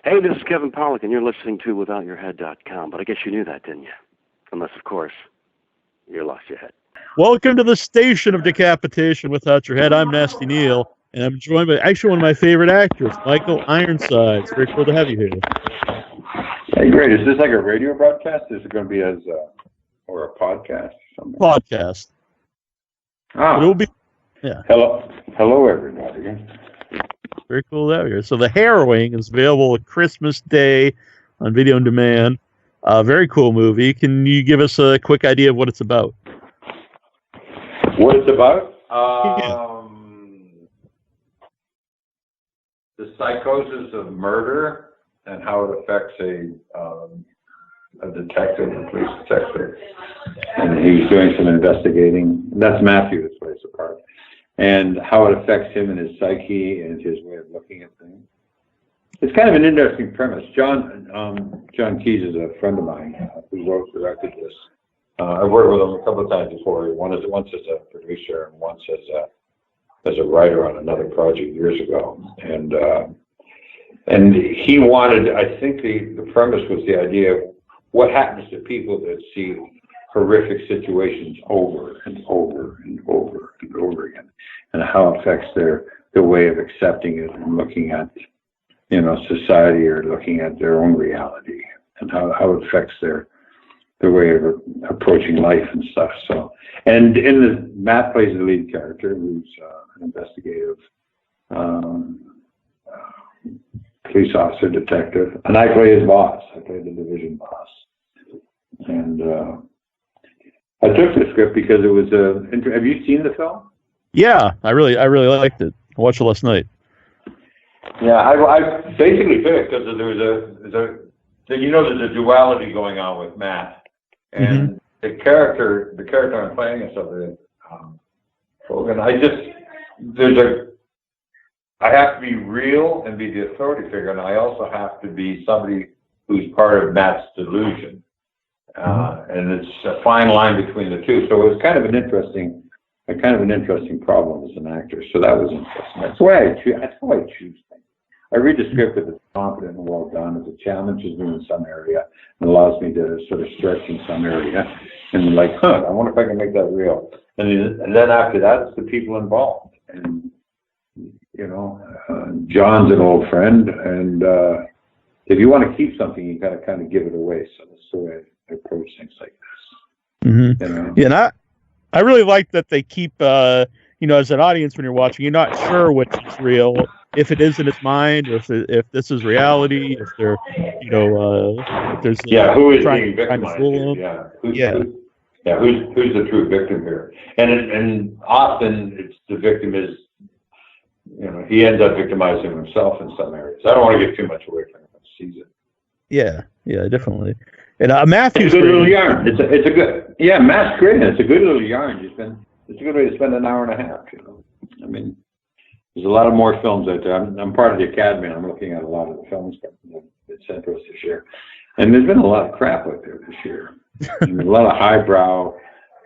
Hey, this is Kevin Pollak, and you're listening to WithoutYourHead.com. But I guess you knew that, didn't you? Unless, of course, you lost your head. Welcome to the station of decapitation without your head. I'm Nasty Neal, and I'm joined by actually one of my favorite actors, Michael Ironside. It's very cool to have you here. Hey, great. Is this like a radio broadcast? Is it going to be or a podcast or something? Podcast. Ah. But it will be, yeah. Hello, everybody. Very cool to have you here. So the Harrowing is available at Christmas Day on video on demand. Very cool movie. Can you give us a quick idea of what it's about? What it's about? The psychosis of murder and how it affects a detective, a police detective. And he's doing some investigating. That's Matthew that plays the part. And how it affects him and his psyche and his way of looking at things. It's kind of an interesting premise. John Keyes is a friend of mine who wrote and directed this. I've worked with him a couple of times before. Once as a producer and once as a writer on another project years ago. And he wanted, I think the premise was the idea of what happens to people that see horrific situations over and over and over and over again, and how it affects their way of accepting it and looking at, society or looking at their own reality, and how it affects their way of approaching life and stuff. So, and Matt plays the lead character, who's an investigative police officer, detective, and I play his boss. I play the division boss, and I took the script because it was have you seen the film? Yeah, I really liked it. I watched it last night. Yeah, I basically picked it because there's a duality going on with Matt, and the character I'm playing and stuff. Hogan, I have to be real and be the authority figure, and I also have to be somebody who's part of Matt's delusion. And it's a fine line between the two. So it was kind of an interesting problem as an actor. So that was interesting. That's how I choose things. I read the script if it's confident and well done, if it challenges me in some area and allows me to sort of stretch in some area, and I wonder if I can make that real. And then after that, it's the people involved. And John's an old friend, and if you want to keep something, you got to kind of give it away. So that's the way I approach things like this. Yeah, and I really like that they keep, as an audience when you're watching, you're not sure which is real, if it is in his mind, or if this is reality, if they're, if there's who is being victimized? Who's the true victim here? And often it's the victim is, he ends up victimizing himself in some areas. I don't want to give too much away from him. Sees it. Yeah, definitely. And Matthew's it's a good little yarn. It's a good, Matt's great. It's a good little yarn. It's a good way to spend an hour and a half. I mean, there's a lot of more films out there. I'm part of the Academy, and I'm looking at a lot of the films that sent to us this year. And there's been a lot of crap out there this year. A lot of highbrow,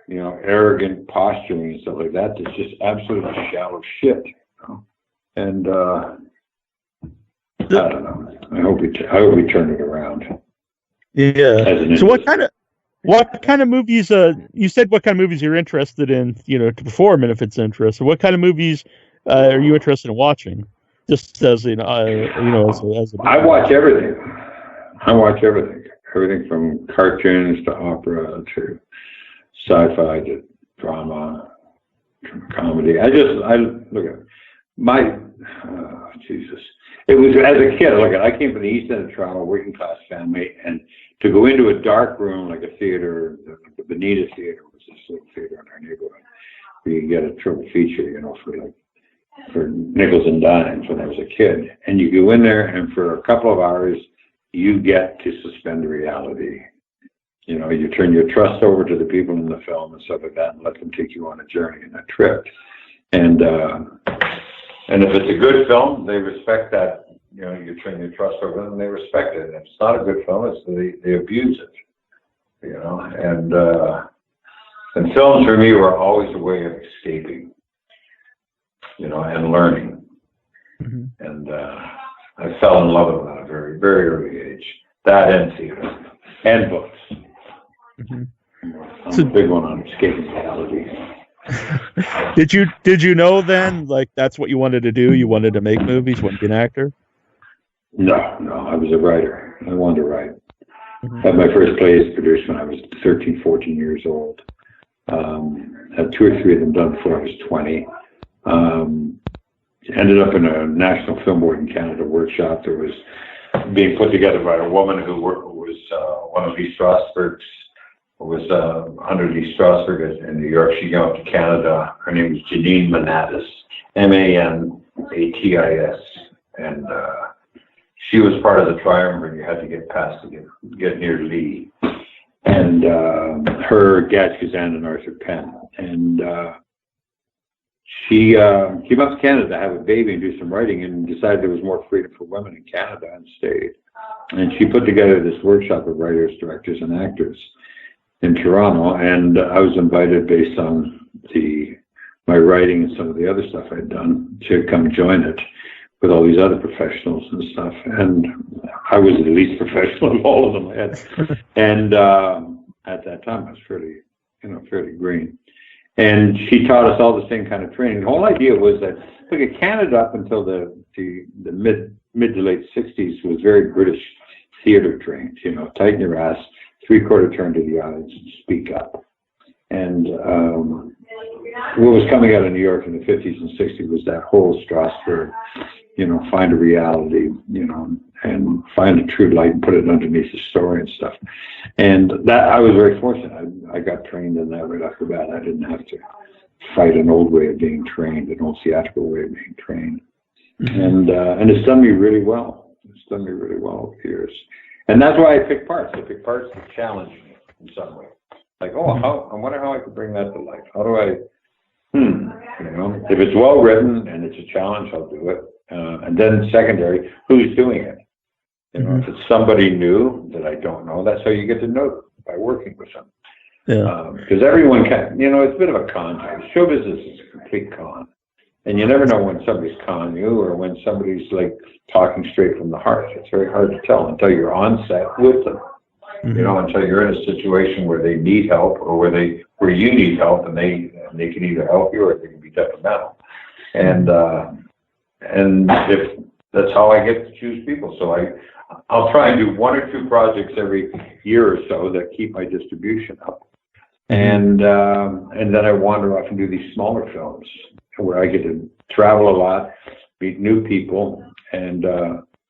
arrogant posturing and stuff like that. It's just absolutely shallow shit. And I don't know. I hope we turn it around. Yeah. So what kind of movies? You said what kind of movies you're interested in, to perform in if it's interesting. What kind of movies are you interested in watching? Just as as I watch everything. Everything from cartoons to opera to sci-fi to drama, comedy. I look at my Jesus. It was as a kid. I came from the East End of Toronto, working class family, and to go into a dark room like a theater, the Bonita Theater was this little theater in our neighborhood, where you could get a triple feature, for nickels and dimes when I was a kid. And you go in there, and for a couple of hours, you get to suspend reality. You turn your trust over to the people in the film and stuff like that, and let them take you on a journey and a trip. And if it's a good film, they respect that. You turn your trust over them, and they respect it. And if it's not a good film, they abuse it. And films for me were always a way of escaping, and learning. And I fell in love with that very very, very early age. That and theater and books. Mm-hmm. I'm a big one on escaping reality. Did you know then, like, that's what you wanted to do? You wanted to make movies, wanted to be an actor? No, I was a writer. I wanted to write. Mm-hmm. Had my first plays produced when I was 13, 14 years old. Had 2 or 3 of them done before I was 20. Ended up in a National Film Board in Canada workshop that was being put together by a woman who was one of Lee Strasberg's, was under Lee Strasberg in New York. She came up to Canada. Her name was Janine Manatis, Manatis, and she was part of the triumvirate. You had to get past to get near Lee. And her, Gad Kazan, and Arthur Penn. And she came up to Canada to have a baby and do some writing, and decided there was more freedom for women in Canada, and stayed. And she put together this workshop of writers, directors, and actors in Toronto, and I was invited, based on my writing and some of the other stuff I'd done, to come join it with all these other professionals and stuff. And I was the least professional of all of them. And at that time, I was fairly green. And she taught us all the same kind of training. The whole idea was that, look, at Canada up until the mid to late 60s was very British theater trained. Tighten your ass, 3/4 turn to the audience, and speak up. And what was coming out of New York in the 50s and 60s was that whole Strasberg, find a reality, and find a true light and put it underneath the story and stuff. And that, I was very fortunate. I got trained in that right off the bat. I didn't have to fight an old way of being trained, an old theatrical way of being trained. Mm-hmm. And it's done me really well. It's done me really well over the years. And that's why I pick parts. I pick parts that challenge me in some way. Like, I wonder how I could bring that to life. How do I, if it's well written and it's a challenge, I'll do it. And then secondary, who's doing it? If it's somebody new that I don't know, that's how you get to know them, by working with them. Yeah. Because everyone can, it's a bit of a con. Show business is a complete con. And you never know when somebody's conning you or when somebody's like talking straight from the heart. It's very hard to tell until you're on set with them. Mm-hmm. Until you're in a situation where they need help or where you need help, and they can either help you or they can be detrimental. And if that's how I get to choose people. So I'll try and do 1 or 2 projects every year or so that keep my distribution up. And then I wander off and do these smaller films where I get to travel a lot, meet new people, and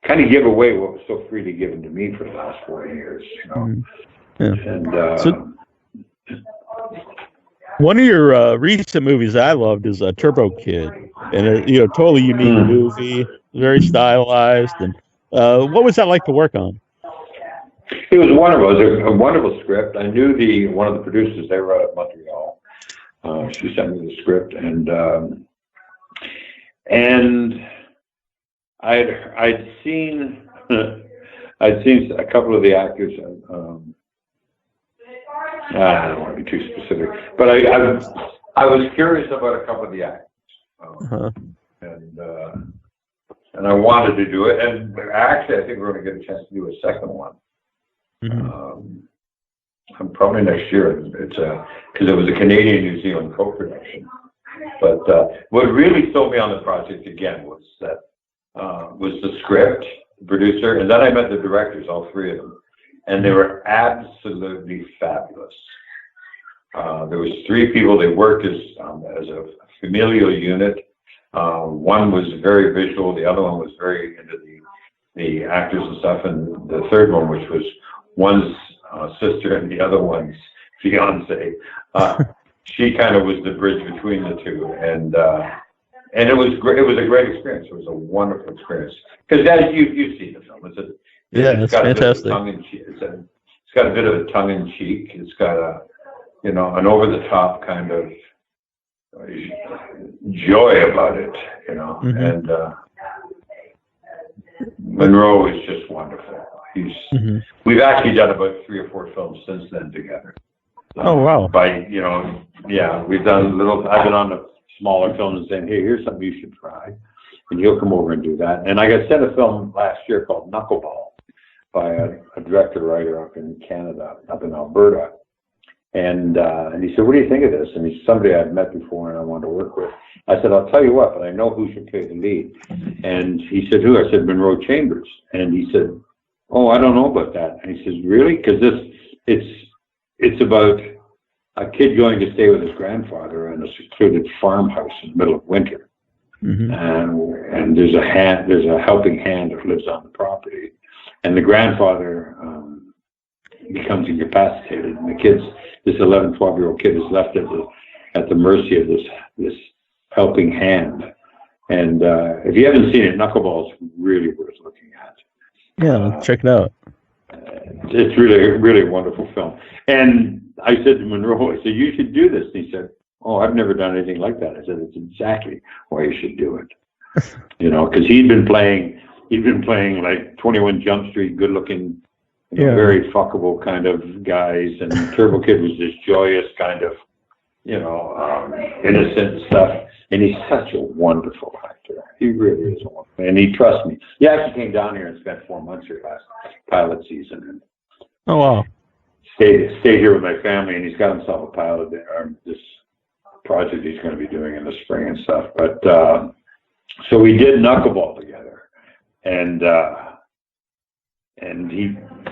kind of give away what was so freely given to me for the last 4 years. Yeah. And so, one of your recent movies I loved is Turbo Kid, and a totally unique movie, very stylized. And what was that like to work on? It was wonderful. It was a wonderful script. I knew one of the producers. They were out of Montreal. She sent me the script, and I'd seen a couple of the actors. I don't want to be too specific, but I was curious about a couple of the actors, and I wanted to do it. And actually, I think we're going to get a chance to do a second one. Probably next year. It's because it was a Canadian-New Zealand co-production. But what really sold me on the project again was the script, the producer, and then I met the directors, all 3 of them, and they were absolutely fabulous. There was 3 people. They worked as a familial unit. One was very visual. The other one was very into the actors and stuff, and the third one, which was one's sister and the other one's fiance, she kind of was the bridge between the 2, and it was great. It was a great experience. It was a wonderful experience because as you see the film, it's got fantastic. It's got a bit of a tongue in cheek. It's got an over the top kind of joy about it, and Munro is just wonderful. We've actually done about 3 or 4 films since then together. Oh wow! We've done I've been on the smaller films and saying, hey, here's something you should try, and he'll come over and do that. And I got sent a film last year called Knuckleball, by a director-writer up in Canada, up in Alberta. And he said, what do you think of this? And he's somebody I'd met before and I wanted to work with. I said, I'll tell you what, but I know who should play the lead. And he said, who? I said, Munro Chambers. And he said, oh, I don't know about that. And he says, really? Because it's about a kid going to stay with his grandfather in a secluded farmhouse in the middle of winter. Mm-hmm. And there's a helping hand that lives on the property. And the grandfather becomes incapacitated, and this 11, 12-year-old kid is left at the mercy of this helping hand. And if you haven't seen it, Knuckleball is really worth looking at. Yeah, check it out. It's really, really a wonderful film. And I said to Munro, I said, you should do this. And he said, oh, I've never done anything like that. I said, it's exactly why you should do it. Because he'd been playing like 21 Jump Street, good-looking, very fuckable kind of guys, and Turbo Kid was this joyous kind of, innocent stuff. And he's such a wonderful actor. He really is a wonderful, and he trusts me. He actually came down here and spent 4 months here last pilot season, and oh wow, stayed here with my family. And he's got himself a pilot there, this project he's going to be doing in the spring and stuff. But so we did Knuckleball together, and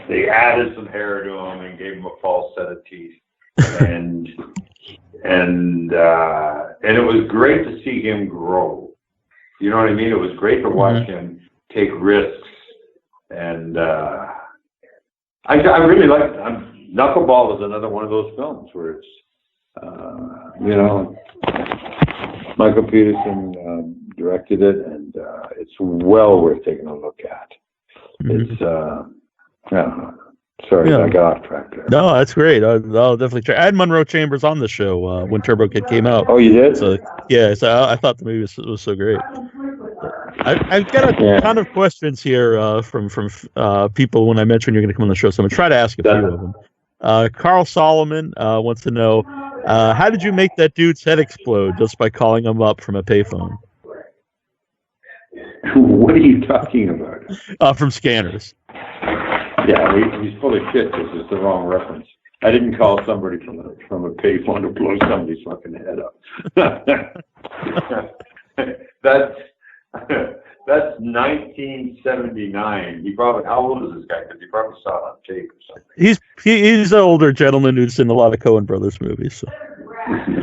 they added some hair to him and gave him a false set of teeth, and it was great to see him grow. You know what I mean? It was great to watch him take risks, and I really liked it. Knuckleball is another one of those films where it's Michael Peterson directed it, and it's well worth taking a look at. It's sorry, I got off track there. No, that's great. I'll definitely try. I had Munro Chambers on the show when Turbo Kid came out. Oh, you did? So yeah, so I thought the movie was so great. I've got a ton of questions here from people when I mentioned you're going to come on the show, so I'm going to try to ask a few of them. Carl Solomon wants to know, how did you make that dude's head explode just by calling him up from a payphone? What are you talking about? From Scanners. Yeah, he's full of shit. This is the wrong reference. I didn't call somebody from a payphone to blow somebody's fucking head up. That's 1979. He probably, how old is this guy? Because he probably saw it on tape or something. He's an older gentleman who's in a lot of Coen Brothers movies. So.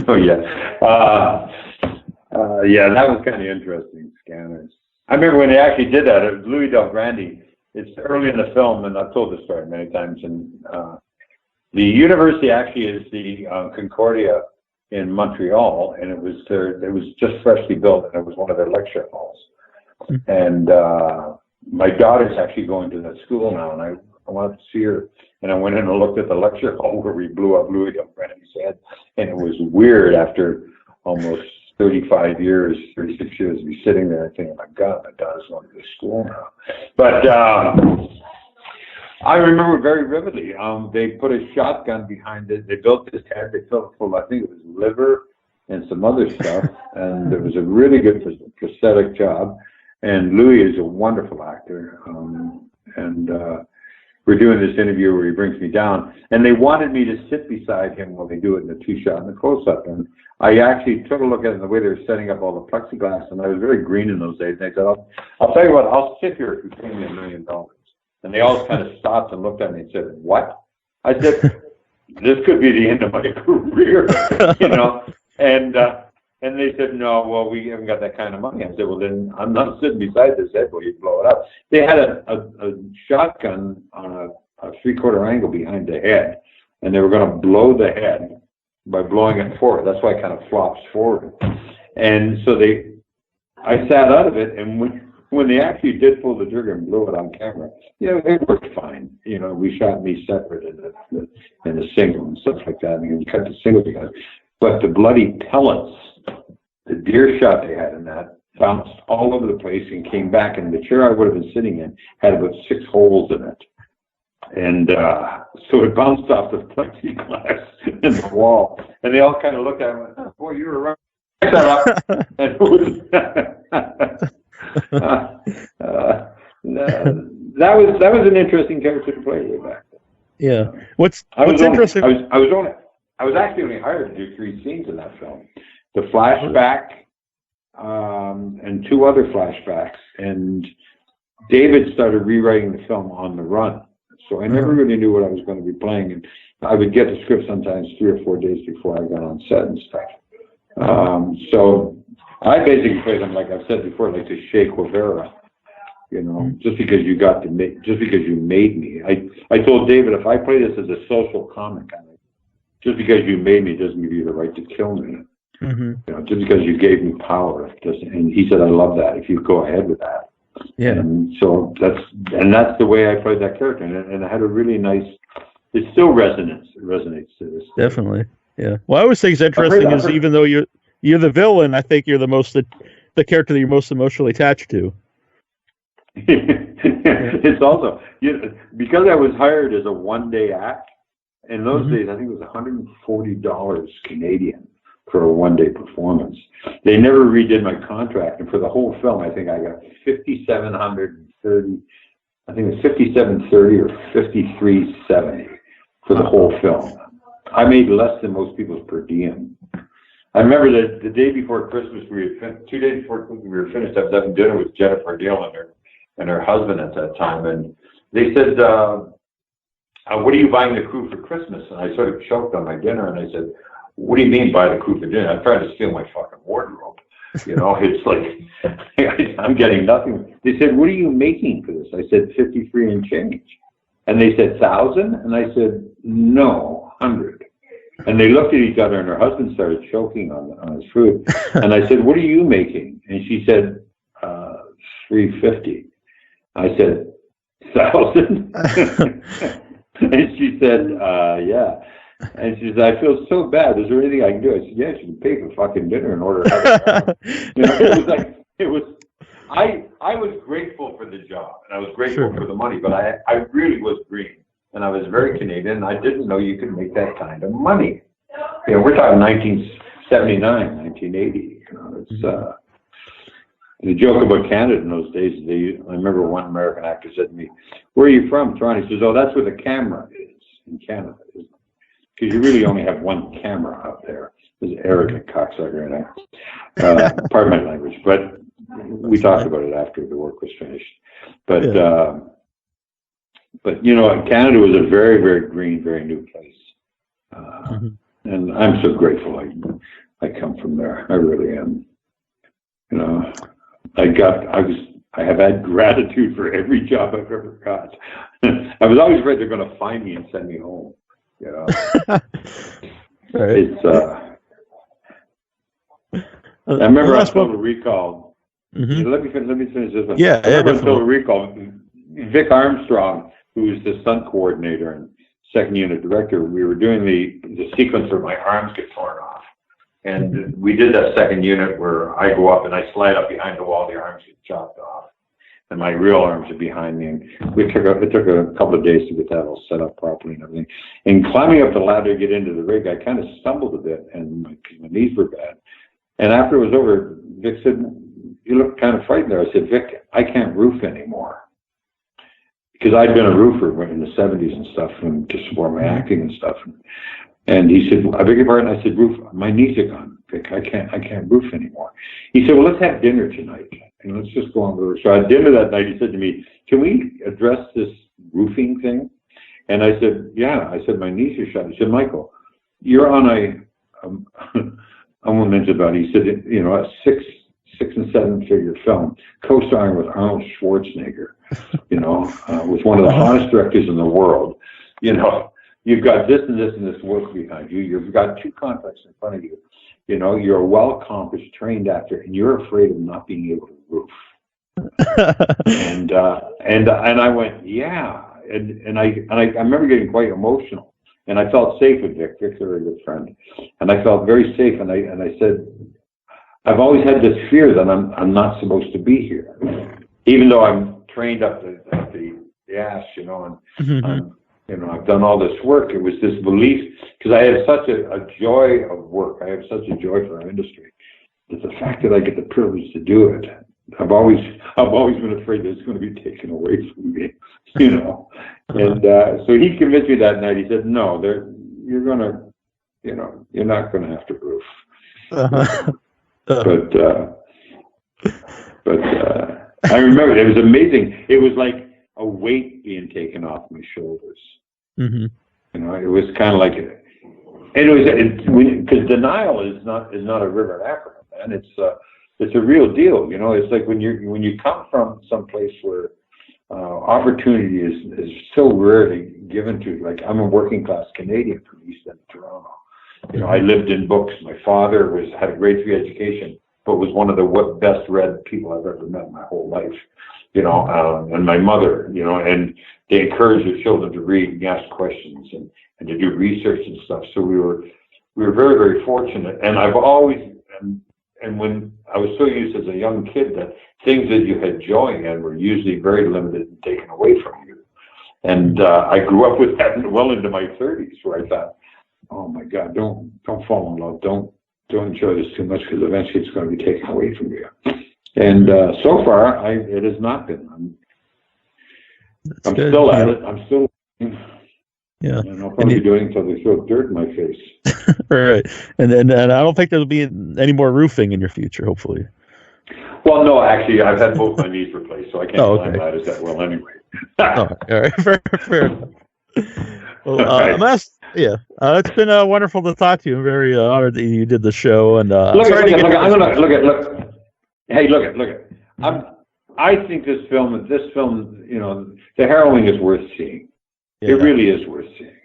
Oh yeah, that was kind of interesting. Scanners. I remember when they actually did that. It was Louis Del Grande. It's early in the film, and I've told this story many times. And the university actually is the Concordia in Montreal, and it was just freshly built, and it was one of their lecture halls. And my daughter's actually going to that school now, and I wanted to see her. And I went in and looked at the lecture hall where we blew up Louis Del Grande's head, and it was weird after almost 36 years to be sitting there and thinking, my God, my daughter's going to this school now. But I remember very vividly, they put a shotgun behind it. They built his head. They filled it full, I think it was liver and some other stuff. And it was a really good prosthetic job. And Louis is a wonderful actor. We're doing this interview where he brings me down. And they wanted me to sit beside him while they do it in the two-shot and the close-up. And I actually took a look at it the way they were setting up all the plexiglass. And I was very green in those days. And I said, I'll tell you what, I'll sit here if you pay me $1 million. And they all kind of stopped and looked at me and said, what? I said, this could be the end of my career, And they said, no, well, we haven't got that kind of money. I said, well, then I'm not sitting beside this head while you blow it up. They had a shotgun on a three-quarter angle behind the head, and they were going to blow the head by blowing it forward. That's why it kind of flops forward. And so I sat out of it, and when they actually did pull the trigger and blew it on camera, it worked fine. We shot me separate in the single and stuff like that, and we cut the single together. But the bloody pellets, the deer shot they had in that, bounced all over the place and came back, and the chair I would have been sitting in had about 6 holes in it. And so it bounced off the plexiglass in the wall. And they all kind of looked at me and went, oh, boy, you were right. And it was, that was an interesting character to play way back then. Yeah. What's interesting? I was actually only hired to do 3 scenes in that film: the flashback and 2 other flashbacks. And David started rewriting the film on the run, so I never really knew what I was going to be playing. And I would get the script sometimes 3 or 4 days before I got on set and stuff. So I basically played him, like I've said before, like the Che Guevara. You know, just because you made me. I told David, if I play this as a social comic, just because you made me doesn't give you the right to kill me. You know, just because you gave me power. And he said, I love that. If you go ahead with that. Yeah. And so that's the way I played that character, and it had a really nice. It still resonates to this. Definitely. Yeah. Well, I always think it's interesting is even though you're the villain, I think you're the character that you're most emotionally attached to. It's also because I was hired as a 1-day act. In those days, I think it was $140 Canadian for a 1-day performance. They never redid my contract, and for the whole film, I think I got $5,730. I think it was $5,730 or $5,370 for the whole film. I made less than most people's per diem. I remember that the day before Christmas, 2 days before we were finished, I was having dinner with Jennifer Neal and her husband at that time, and they said, what are you buying the crew for Christmas? And I sort of choked on my dinner, and I said, what do you mean buy the crew for dinner? I'm trying to steal my fucking wardrobe. You know, it's like, I'm getting nothing. They said, what are you making for this? I said, 53 and change. And they said, 1,000? And I said, no, 100. And they looked at each other, and her husband started choking on his food. And I said, what are you making? And she said, 350. I said, 1,000? And she said, yeah. And she said, I feel so bad. Is there anything I can do? I said, yes, you can pay for fucking dinner in order to have it. You know, I was grateful for the job, and I was grateful for the money, but I really was green, and I was very Canadian, and I didn't know you could make that kind of money. You know, we're talking 1979, 1980. You know, it's the joke about Canada in those days. I remember one American actor said to me, "Where are you from, Toronto?" He says, "Oh, that's where the camera is in Canada, isn't it? Because you really only have one camera out there." This arrogant cocksucker, and pardon my language, but we talked about it after the work was finished. But you know, Canada was a very, very green, very new place, and I'm so grateful I come from there. I really am. You know, I have had gratitude for every job I've ever got. I was always afraid they're going to find me and send me home. You know, right. It's. I remember on Total Recall. Let me finish this one. Yeah, I remember on Total Recall, Vic Armstrong, who was the stunt coordinator and second unit director, we were doing the sequence where my arms get torn off. And we did that second unit where I go up and I slide up behind the wall, the arms get chopped off. And my real arms are behind me. And it took a couple of days to get that all set up properly and everything. And climbing up the ladder to get into the rig, I kind of stumbled a bit and my knees were bad. And after it was over, Vic said, "You look kind of frightened there." I said, "Vic, I can't roof anymore." Because I'd been a roofer in the 70s and stuff, and to support my acting and stuff. And he said, "I beg your pardon." I said, "Roof, my knees are gone, Vic. I can't roof anymore." He said, "Well, let's have dinner tonight, and let's just go on over." So at dinner that night, he said to me, "Can we address this roofing thing?" And I said, "Yeah." I said, "My knees are shut." He said, "Michael, you're on I won't mention about it. He said, you know, a six and seven figure film, co-starring with Arnold Schwarzenegger, you know, with one of the hottest directors in the world. You know, you've got this and this and this work behind you. You've got 2 contracts in front of you. You know, you're a well-accomplished, trained actor, and you're afraid of not being able to roof." and I went, "Yeah," and I remember getting quite emotional. And I felt safe with Vic. Vic's a very good friend, and I felt very safe. And I said, "I've always had this fear that I'm not supposed to be here, even though I'm trained up the ass, you know, and you know, I've done all this work." It was this belief, because I have such a joy of work. I have such a joy for our industry. That the fact that I get the privilege to do it I've always been afraid that it's going to be taken away from me, you know. And so he convinced me that night. He said, "No, you're going to, you know, you're not going to have to roof." But I remember it was amazing. It was like a weight being taken off my shoulders. Mm-hmm. You know, it was kind of like, because denial is not a river in Africa, man. It's a real deal. You know, it's like when you come from some place where opportunity is so rarely given to you. Like, I'm a working class Canadian from East End of Toronto. You know, I lived in books. My father had a grade 3 education, but was one of the best read people I've ever met in my whole life. You know, and my mother, you know, and they encouraged their children to read and ask questions and to do research and stuff. So we were very, very fortunate. And I've always, and when I was so used as a young kid that things that you had joy in were usually very limited and taken away from you. And I grew up with that well into my 30s, where I thought, oh my God, don't fall in love, don't enjoy this too much, because eventually it's going to be taken away from you. And so far, it has not been. I'm still at it. I'm still. Yeah. And I'll probably be doing it until they throw dirt in my face. Right. And I don't think there'll be any more roofing in your future, hopefully. Well, no, actually, I've had both my knees replaced, so I can't climb ladders that well anyway. All right. Fair enough. Well, it's been wonderful to talk to you. I'm very honored that you did the show. And look. Hey, look. I think this film, you know, The Harrowing is worth seeing. Yeah. It really is worth seeing.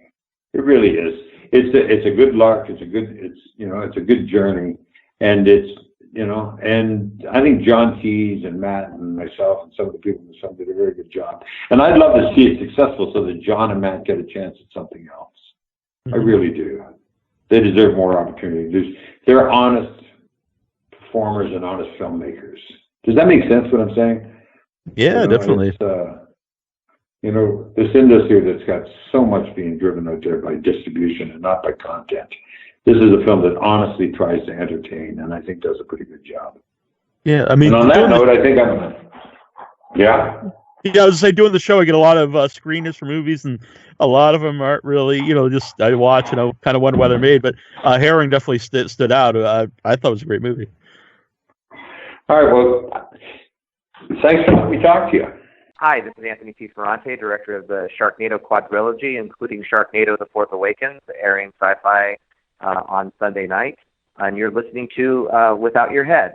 It really is. It's a good lark. It's a good journey, and and I think John Keyes and Matt and myself and some of the people in the film did a very good job. And I'd love to see it successful so that John and Matt get a chance at something else. Mm-hmm. I really do. They deserve more opportunity. They're honest performers and honest filmmakers. Does that make sense, what I'm saying? Yeah, definitely. You know, this industry that's got so much being driven out there by distribution and not by content. This is a film that honestly tries to entertain, and I think does a pretty good job. Yeah, I mean, and on that note, I think Yeah, I was say doing the show, I get a lot of screeners for movies, and a lot of them aren't really, you know, just I watch, you know, kind of wonder why they're made. But Harrowing definitely stood out. I thought it was a great movie. All right, well, thanks for letting me talk to you. Hi, this is Anthony P. Ferrante, director of the Sharknado quadrilogy, including Sharknado: The Fourth Awakens, airing Sci-Fi on Sunday night. And you're listening to Without Your Head.